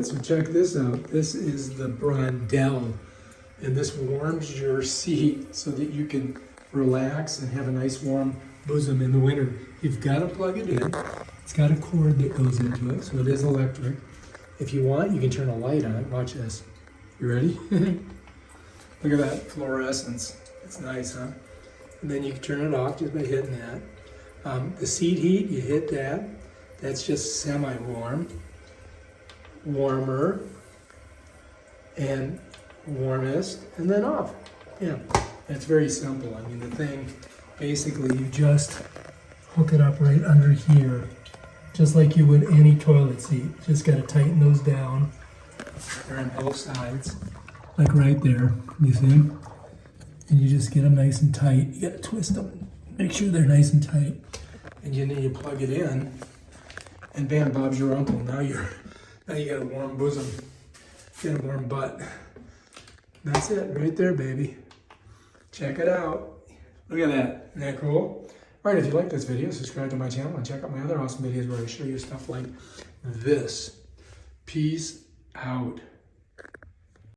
So check this out. This is the Brondel, and this warms your seat so that you can relax and have a nice warm bosom in the winter. You've got to plug it in. It's got a cord that goes into it, so it is electric. If you want, you can turn a light on it. Watch this. You ready? Look at that fluorescence. It's nice, huh? And then you can turn it off just by hitting that. The seat heat, you hit that. That's just semi-warm. Warmer and warmest, and then off. Yeah, it's very simple. I mean, the thing, basically you just hook it up right under here, just like you would any toilet seat. Just got to tighten those down. They're on both sides, like right there, you see? And you just get them nice and tight. You got to twist them, make sure they're nice and tight. And then you plug it in, and bam, Bob's your uncle. Now you got a warm bosom, get a warm butt. That's it, right there, baby. Check it out. Look at that, isn't that cool? All right, if you like this video, subscribe to my channel and check out my other awesome videos where I show you stuff like this. Peace out.